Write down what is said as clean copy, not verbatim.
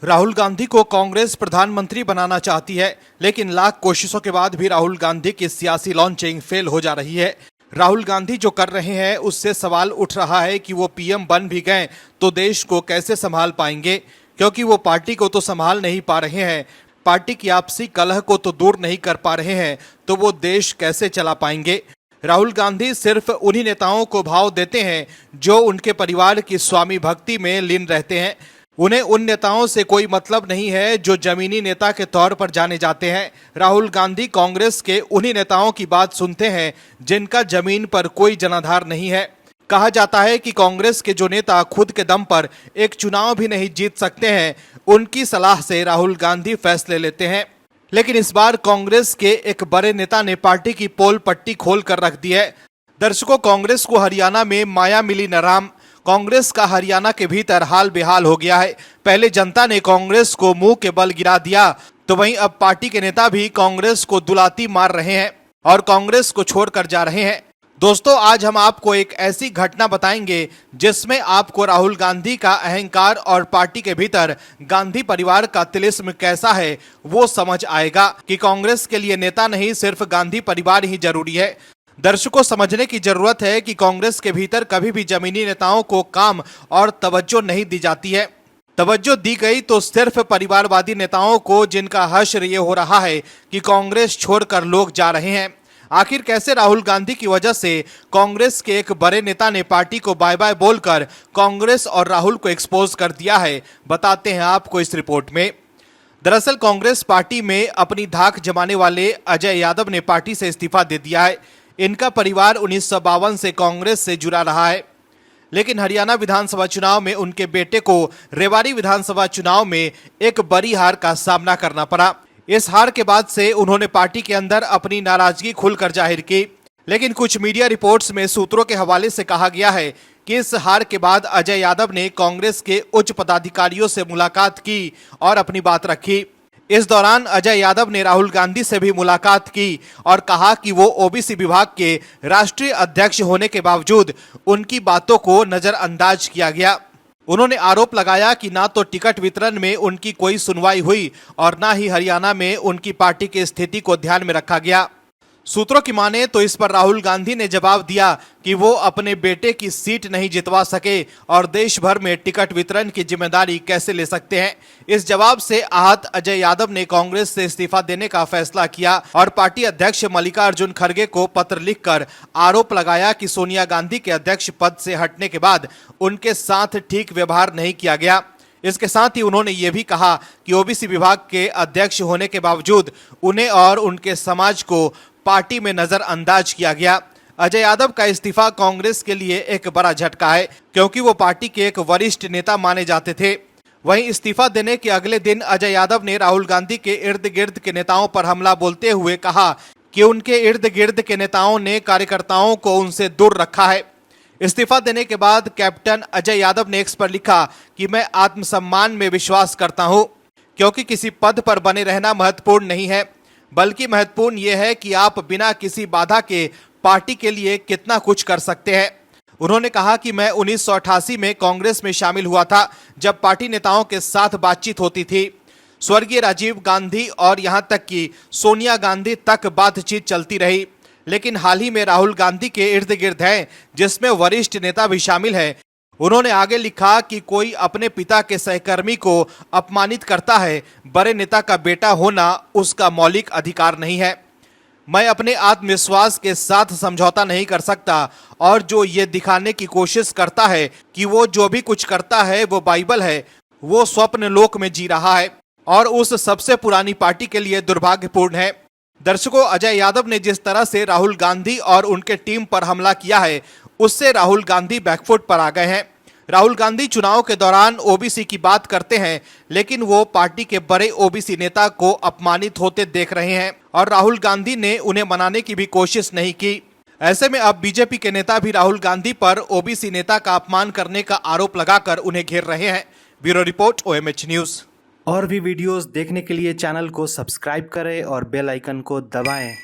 राहुल गांधी को कांग्रेस प्रधानमंत्री बनाना चाहती है, लेकिन लाख कोशिशों के बाद भी राहुल गांधी की सियासी लॉन्चिंग फेल हो जा रही है। राहुल गांधी जो कर रहे हैं उससे सवाल उठ रहा है कि वो पीएम बन भी गए तो देश को कैसे संभाल पाएंगे, क्योंकि वो पार्टी को तो संभाल नहीं पा रहे हैं, पार्टी की आपसी कलह को तो दूर नहीं कर पा रहे हैं, तो वो देश कैसे चला पाएंगे। राहुल गांधी सिर्फ उन्हीं नेताओं को भाव देते हैं जो उनके परिवार की स्वामी भक्ति में लीन रहते हैं। उन्हें उन नेताओं से कोई मतलब नहीं है जो जमीनी नेता के तौर पर जाने जाते हैं। राहुल गांधी कांग्रेस के उन्हीं नेताओं की बात सुनते हैं जिनका जमीन पर कोई जनाधार नहीं है। कहा जाता है कि कांग्रेस के जो नेता खुद के दम पर एक चुनाव भी नहीं जीत सकते हैं, उनकी सलाह से राहुल गांधी फैसले लेते हैं। लेकिन इस बार कांग्रेस के एक बड़े नेता ने पार्टी की पोल पट्टी खोल कर रख दी है। दर्शकों, कांग्रेस को हरियाणा में माया मिली न राम। कांग्रेस का हरियाणा के भीतर हाल बेहाल हो गया है। पहले जनता ने कांग्रेस को मुंह के बल गिरा दिया, तो वहीं अब पार्टी के नेता भी कांग्रेस को दुलाती मार रहे हैं और कांग्रेस को छोड़कर जा रहे हैं। दोस्तों, आज हम आपको एक ऐसी घटना बताएंगे जिसमें आपको राहुल गांधी का अहंकार और पार्टी के भीतर गांधी परिवार का तिलिस्म कैसा है वो समझ आएगा कि कांग्रेस के लिए नेता नहीं, सिर्फ गांधी परिवार ही जरूरी है। दर्शकों, समझने की जरूरत है कि कांग्रेस के भीतर कभी भी जमीनी नेताओं को काम और तवज्जो नहीं दी जाती है। तवज्जो दी गई तो सिर्फ परिवारवादी नेताओं को, जिनका हश्र ये हो रहा है कि कांग्रेस छोड़कर लोग जा रहे हैं। आखिर कैसे राहुल गांधी की वजह से कांग्रेस के एक बड़े नेता ने पार्टी को बाय बाय बोलकर कांग्रेस और राहुल को एक्सपोज कर दिया है, बताते हैं आपको इस रिपोर्ट में। दरअसल कांग्रेस पार्टी में अपनी धाक जमाने वाले अजय यादव ने पार्टी से इस्तीफा दे दिया है। इनका परिवार 1952 से कांग्रेस से जुड़ा रहा है, लेकिन हरियाणा विधानसभा चुनाव में उनके बेटे को रेवाड़ी विधानसभा चुनाव में एक बड़ी हार का सामना करना पड़ा। इस हार के बाद से उन्होंने पार्टी के अंदर अपनी नाराजगी खुलकर जाहिर की, लेकिन कुछ मीडिया रिपोर्ट्स में सूत्रों के हवाले से कहा गया है कि इस हार के बाद अजय यादव ने कांग्रेस के उच्च पदाधिकारियों से मुलाकात की और अपनी बात रखी। इस दौरान अजय यादव ने राहुल गांधी से भी मुलाकात की और कहा कि वो ओबीसी विभाग के राष्ट्रीय अध्यक्ष होने के बावजूद उनकी बातों को नजरअंदाज किया गया। उन्होंने आरोप लगाया कि ना तो टिकट वितरण में उनकी कोई सुनवाई हुई और ना ही हरियाणा में उनकी पार्टी की स्थिति को ध्यान में रखा गया। सूत्रों की माने तो इस पर राहुल गांधी ने जवाब दिया कि वो अपने बेटे की सीट नहीं जितवा सके और देश भर में टिकट वितरण की जिम्मेदारी कैसे ले सकते हैं। इस जवाब से आहत अजय यादव ने कांग्रेस से इस्तीफा देने का फैसला किया और पार्टी अध्यक्ष मल्लिकार्जुन खड़गे को पत्र लिखकर आरोप लगाया कि सोनिया गांधी के अध्यक्ष पद से हटने के बाद उनके साथ ठीक व्यवहार नहीं किया गया। इसके साथ ही उन्होंने ये भी कहा कि ओबीसी विभाग के अध्यक्ष होने के बावजूद उन्हें और उनके समाज को पार्टी में नजरअंदाज किया गया। अजय यादव का इस्तीफा कांग्रेस के लिए एक बड़ा झटका है, क्योंकि वो पार्टी के एक वरिष्ठ नेता माने जाते थे। वहीं इस्तीफा देने के अगले दिन अजय यादव ने राहुल गांधी के इर्द गिर्द के नेताओं पर हमला बोलते हुए कहा कि उनके इर्द गिर्द के नेताओं ने कार्यकर्ताओं को उनसे दूर रखा है। इस्तीफा देने के बाद कैप्टन अजय यादव ने एक्स पर लिखा कि मैं आत्मसम्मान में विश्वास करता हूं, क्योंकि किसी पद पर बने रहना महत्वपूर्ण नहीं है, बल्कि महत्वपूर्ण यह है कि आप बिना किसी बाधा के पार्टी के लिए कितना कुछ कर सकते हैं। उन्होंने कहा कि मैं 1988 में कांग्रेस में शामिल हुआ था, जब पार्टी नेताओं के साथ बातचीत होती थी। स्वर्गीय राजीव गांधी और यहां तक कि सोनिया गांधी तक बातचीत चलती रही, लेकिन हाल ही में राहुल गांधी के इर्द गिर्द हैं, जिसमें वरिष्ठ नेता भी शामिल है। उन्होंने आगे लिखा कि कोई अपने पिता के सहकर्मी को अपमानित करता है, बड़े नेता का बेटा होना उसका मौलिक अधिकार नहीं है। मैं अपने आत्मविश्वास के साथ समझौता नहीं कर सकता और जो ये दिखाने की कोशिश करता है कि वो जो भी कुछ करता है वो बाइबल है, वो स्वप्न लोक में जी रहा है और उस सबसे पुरानी पार्टी के लिए दुर्भाग्यपूर्ण है। दर्शकों, अजय यादव ने जिस तरह से राहुल गांधी और उनके टीम पर हमला किया है, उससे राहुल गांधी बैकफुट पर आ गए हैं। राहुल गांधी चुनाव के दौरान ओबीसी की बात करते हैं, लेकिन वो पार्टी के बड़े ओबीसी नेता को अपमानित होते देख रहे हैं और राहुल गांधी ने उन्हें मनाने की भी कोशिश नहीं की। ऐसे में अब बीजेपी के नेता भी राहुल गांधी पर ओबीसी नेता का अपमान करने का आरोप लगाकर उन्हें घेर रहे हैं। Bureau report, OMH news. और भी वीडियोस देखने के लिए चैनल को सब्सक्राइब करें और बेल आइकन को दबाएं।